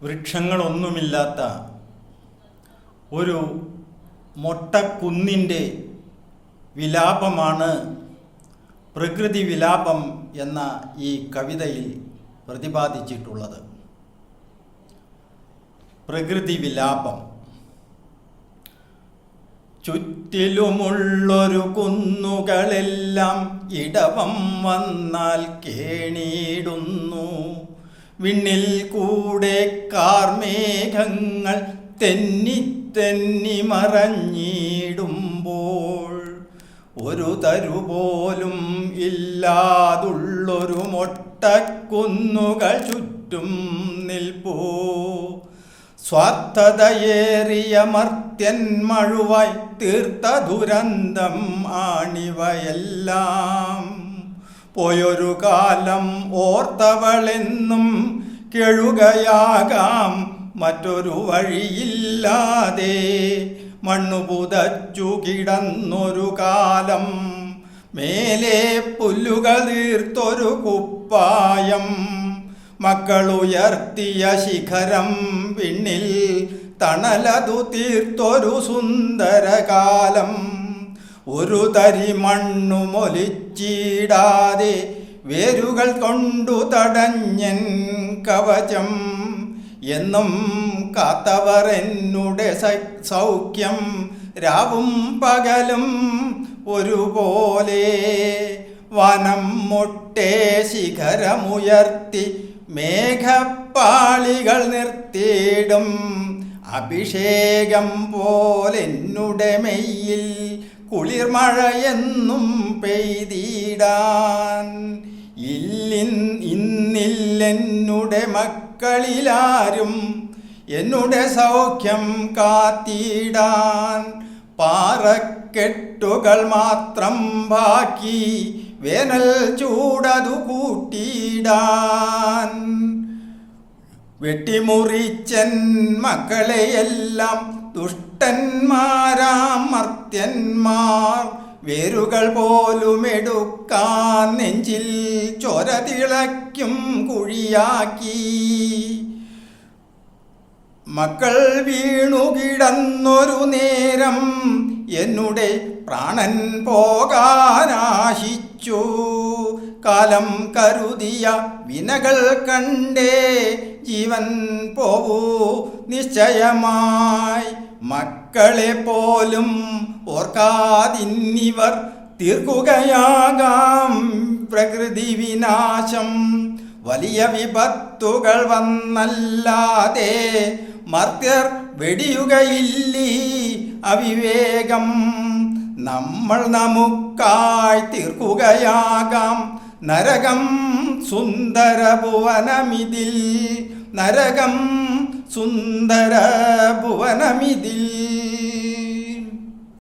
വൃക്ഷങ്ങളൊന്നുമില്ലാത്ത ഒരു മൊട്ടക്കുന്നിൻ്റെ വിലാപമാണ് പ്രകൃതി വിലാപം എന്ന ഈ കവിതയിൽ പ്രതിപാദിച്ചിട്ടുള്ളത്. പ്രകൃതി വിലാപം. ചുറ്റിലുമുള്ളൊരു കുന്നുകളെല്ലാം ഇടവം വന്നാൽ കേണിയിടുന്നു. വിണ്ണിൽ കൂടെ കാർമേഘങ്ങൾ തെന്നി തെന്നി മറഞ്ഞിടുമ്പോൾ ഒരു തരുപോലും ഇല്ലാതുള്ളൊരു മൊട്ടക്കുന്നുകൾ ചുറ്റും നിൽപ്പൂ. സ്വാർത്ഥതയേറിയ മർത്യന്മഴുവായി തീർത്ത ദുരന്തം ആണിവയെല്ലാം. പോയൊരു കാലം ഓർത്തവളെന്നും കെഴുകയാകാം മറ്റൊരു വഴിയില്ലാതെ. മണ്ണു പുതച്ചു കിടന്നൊരു കാലം, മേലെ പുല്ലുകൾ തീർത്തൊരു കുപ്പായം. മക്കളുയർത്തിയ ശിഖരം പിന്നിൽ തണലതു തീർത്തൊരു സുന്ദരകാലം. ഒരു തരി മണ്ണുമൊലിച്ചിടാതെ വേരുകൾ കൊണ്ടു തടഞ്ഞൻ കവചം. എന്നും കാത്തവർ എന്നുടെ സൗഖ്യം, രാവും പകലും ഒരുപോലെ. വനം മുട്ടേ ശിഖരമുയർത്തി മേഘപ്പാളികൾ നിർത്തിയിടും. അഭിഷേകം പോലെന്നുടെ മെയ്യിൽ കുളിർമഴയെന്നും പെയ്തിടാൻ. ഇന്നില്ലെന്നുടെ മക്കളിലാരും എന്നുടെ സൗഖ്യം കാത്തിടാൻ. പാറക്കെട്ടുകൾ മാത്രം ബാക്കി വേനൽ ചൂടതു കൂട്ടിയിടാൻ. വെട്ടിമുറിച്ചൻ മക്കളെയെല്ലാം ദുഷ്ടന്മാരാം മർത്യന്മാർ. വേരുകൾ പോലും എടുക്കാൻ നെഞ്ചിൽ ചോര തിളയ്ക്കും കുഴിയാക്കി. മക്കൾ വീണുകിടന്നൊരു നേരം എന്നുടെ പ്രാണൻ പോകാനാശിച്ചു. കാലം കരുതിയ വിനകൾ കണ്ടേ ജീവൻ പോവൂ നിശ്ചയമായി. മക്കളെ പോലും ഓർക്കാതിന്നിവർ തീർക്കുകയാകാം പ്രകൃതി വിനാശം. വലിയ വിപത്തുകൾ വന്നല്ലാതെ മർത്യർ വെടിയുകയില്ലീ അവിവേകം. നമ്മൾ നമുക്കായി തീർക്കുകയാകാം നരകം സുന്ദര ഭുവനമിതിൽ. നരകം സുന്ദര ഭുവനമിതിൽ.